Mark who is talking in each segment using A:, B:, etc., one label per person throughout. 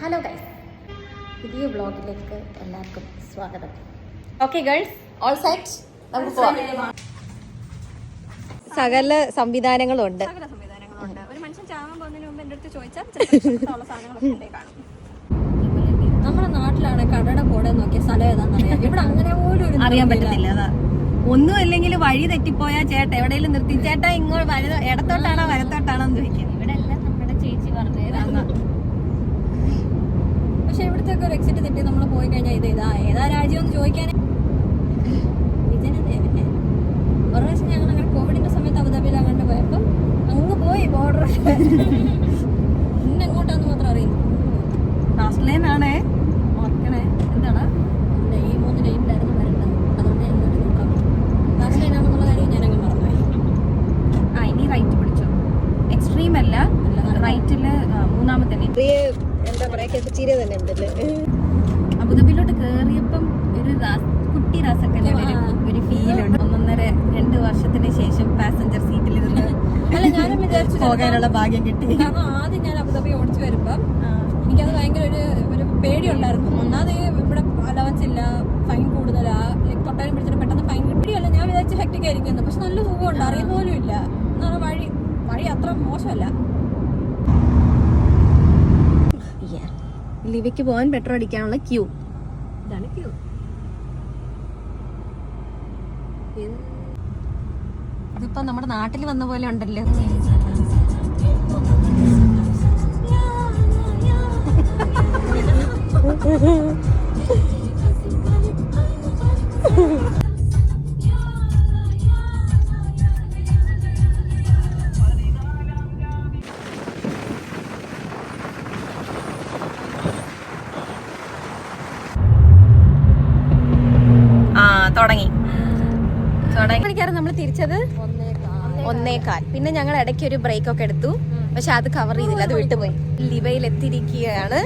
A: Hello guys, പുതിയ വ്ളോഗിലേക്ക് എല്ലാവർക്കും സ്വാഗതം. ഓക്കെ ഗേൾസ്, ഓൾ സെറ്റ്, നമുക്ക് പോവാം. സകല സംവിധാനങ്ങളും ഉണ്ട്.
B: ഒരു മനുഷ്യൻ ചാവാൻ പോകുന്നതിന് മുമ്പ് എൻ്റെ അടുത്ത് ചോദിച്ചാൽ നമ്മുടെ നാട്ടിലാണ് കടയുടെ കൂടെ നോക്കിയ സ്ഥലം ഏതാണെന്നറിയാം. ഇവിടെ അങ്ങനെ പോലും
A: അറിയാൻ പറ്റത്തില്ല. അതാ ഒന്നും അല്ലെങ്കിൽ വഴി തെറ്റിപ്പോയാ ചേട്ടാ എവിടെയെങ്കിലും നിർത്തി ചേട്ടാ ഇങ്ങോട്ട് ഇടത്തോട്ടാണോ വലത്തോട്ടാണോ എന്ന് ചോദിക്കും.
B: ഇവിടെ എല്ലാം നമ്മുടെ ചേച്ചി പറഞ്ഞത്. പക്ഷെ ഇവിടുത്തെ ഒരു എക്സിറ്റ് തെറ്റി നമ്മൾ പോയി കഴിഞ്ഞാൽ ഇതാ ഏതാ രാജ്യം എന്ന് ചോദിക്കാനേ വിജയനദേവനെ. ഒരു പ്രാവശ്യം ഞങ്ങൾ അങ്ങനെ കോവിഡിന്റെ സമയത്ത് അബുദാബിയിൽ അങ്ങോട്ട് പോയപ്പോൾ അങ്ങ് പോയി ബോർഡർ പിന്നെ എങ്ങോട്ടാന്ന് മാത്രം അറിയുന്നു.
A: ഫാസ്റ്റ് ലൈൻ ആണേ, ഓർക്കണേ. എന്താണ്
B: ഈ 3 ലൈനിലായിരുന്നു വരേണ്ടത്, അതുകൊണ്ട് ഞാൻ ഇങ്ങോട്ട് നോക്കാം. ഫാസ്റ്റ് ലൈൻ ആണെന്നുള്ള കാര്യം ഞാനങ്ങ് മറന്നുപോയി.
A: ഇനി റൈറ്റ് പിടിച്ചോ. എക്സ്ട്രീം അല്ല, റൈറ്റില് മൂന്നാമത്തെ എന്താ പറയാ ചിരി തന്നെ ഉണ്ടല്ലേ. അബുദാബിയിലോട്ട് കേറിയപ്പം ഒരു കുട്ടി രാസക്കല്ല ഒരു ഫീലുണ്ട്. 1.5-2 വർഷത്തിന് ശേഷം പാസഞ്ചർ സീറ്റിൽ ഇരുന്ന്
B: അല്ല ഞാനും വിചാരിച്ചു
A: പോകാനുള്ള ഭാഗ്യം കിട്ടി.
B: കാരണം ആദ്യം ഞാൻ അബുദാബി ഓടിച്ചു വരുമ്പം എനിക്കത് ഭയങ്കര ഒരു പേടിയുണ്ടായിരുന്നു. ഒന്നാമത് ഇവിടെ അലവൻസ് ഇല്ല, ഫൈൻ കൂടുതലാ, തൊട്ടാലും പിടിച്ചിട്ട് പെട്ടെന്ന് ഫൈൻ കിട്ടിയല്ല. ഞാൻ വിചാരിച്ചു ഹെക്ടിക് ആയിരിക്കുന്നു, പക്ഷെ നല്ല സുഖമുണ്ട്, അറിയുന്ന പോലും ഇല്ല. എന്നാൽ വഴി അത്ര മോശമല്ല.
A: ലിവയ്ക്ക് പോകാൻ പെട്രോൾ അടിക്കാനുള്ള ക്യൂ.
B: ഇതാണ് ക്യൂ.
A: ഇതിപ്പോ നമ്മുടെ നാട്ടിൽ വന്ന പോലെ ഉണ്ടല്ലോ. തുടങ്ങി നമ്മൾ തിരിച്ചത് 1:15. പിന്നെ ഞങ്ങൾ ഇടയ്ക്ക് ഒരു ബ്രേക്ക് ഒക്കെ എടുത്തു, പക്ഷെ അത് കവർ ചെയ്തില്ല, അത് വിട്ടുപോയി. ലിവയിൽ എത്തിയിരിക്കുകയാണ്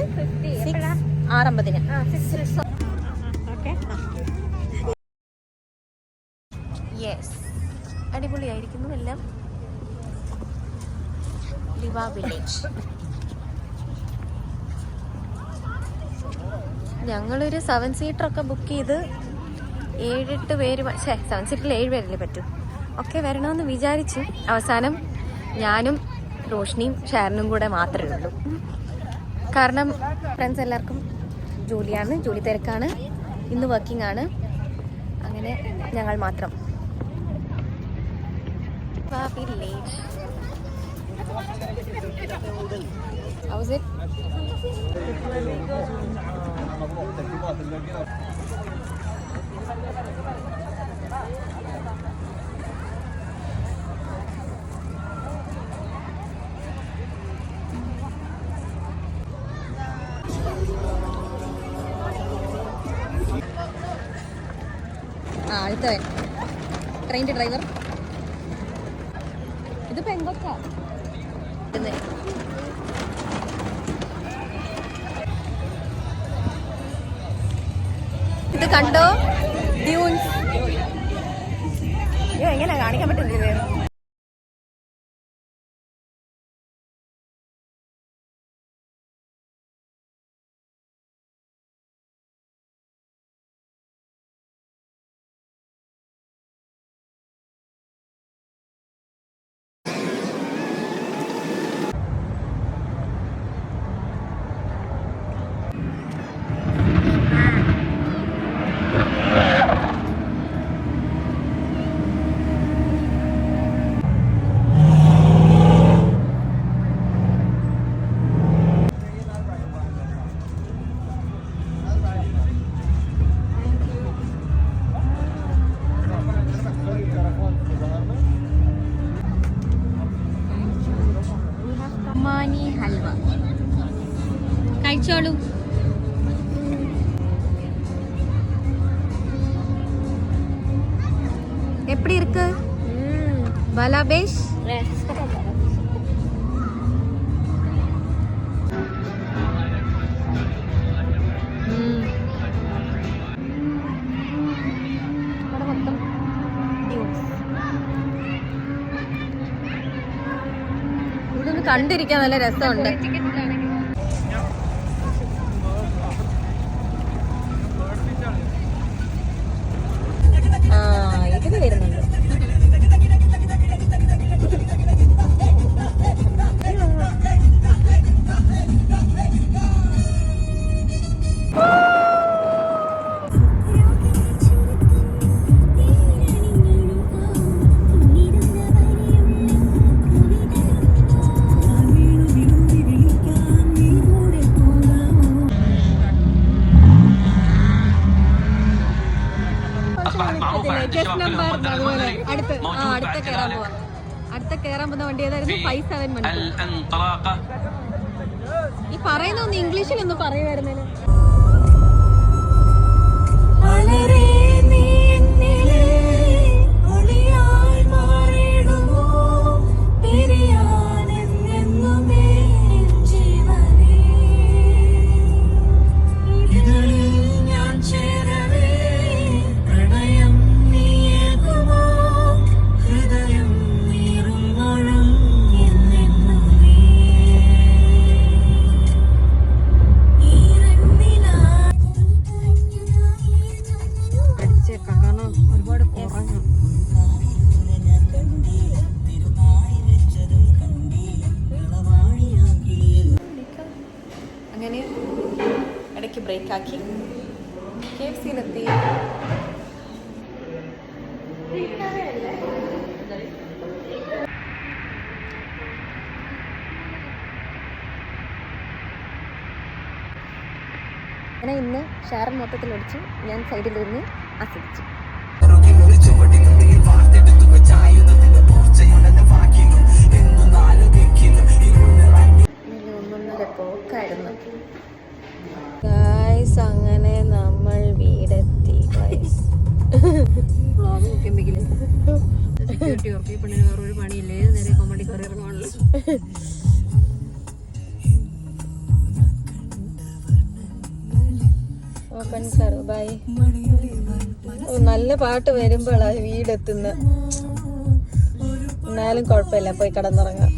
A: 6:50. യെസ്, അടിപൊളിയായിരിക്കുന്നു എല്ലാം. ലിവ വില്ലേജ്. ഞങ്ങളൊരു 7 സീറ്ററൊക്കെ ബുക്ക് ചെയ്ത് 7-8 പേര്, 7 സീറ്റിൽ 7 പേരല്ലേ പറ്റൂ, ഒക്കെ വരണമെന്ന് വിചാരിച്ചു. അവസാനം ഞാനും റോഷ്നിയും ഷാരനും കൂടെ മാത്രമേ ഉള്ളൂ. കാരണം ഫ്രണ്ട്സ് എല്ലാവർക്കും ജോലി തിരക്കാണ്, ഇന്ന് വർക്കിംഗ് ആണ്. അങ്ങനെ ഞങ്ങൾ മാത്രം. How's it? അടുത്ത ട്രെയിനിന്റെ ഡ്രൈവർ. ഇതിപ്പോ എങ്ങോട്ടാ? ഇത് കണ്ടോ, ഡ്യൂൺസ്. എങ്ങനെ കാണിക്കാൻ പറ്റുന്നില്ല. ഹൽവ കഴിച്ചോളൂ. எப்படி இருக்கு பலாபேஷ்? ഇതൊന്ന് കണ്ടിരിക്കാൻ നല്ല രസമുണ്ട്. അലമ്പായിരുന്നു അതുപോലെ. അടുത്ത കയറാൻ പോവാ. അടുത്ത കയറാൻ പോകുന്ന വണ്ടി ഏതായിരുന്നു? 57 മണിക്കൂർ. ഈ പറയുന്ന ഒന്ന് ഇംഗ്ലീഷിലൊന്ന് പറയുമായിരുന്നല്ലോ. അങ്ങനെ ഇടയ്ക്ക് ബ്രേക്കാക്കി KFC-യിലെത്തി. അങ്ങനെ ഇന്ന് ഷാരൻ മൊത്തത്തിൽ ഒടിച്ചു, ഞാൻ സൈഡിലിരുന്ന് ആസ്വദിച്ചു. പോക്കായിരുന്നു ഗായ്സ്. അങ്ങനെ നമ്മൾ വീടെത്തി ഗായ്സ്.
B: സെക്യൂരിറ്റി വർക്ക് ഈ പെണ്ണിന് വേറൊരു പണിയില്ലേ, നേരെ കോമഡി കറി ഇറങ്ങുവാണല്ലോ.
A: നല്ല പാട്ട് വരുമ്പോഴാണ് വീടെത്തുന്ന. എന്നാലും കുഴപ്പമില്ല, പോയി കിടന്നുറങ്ങാം.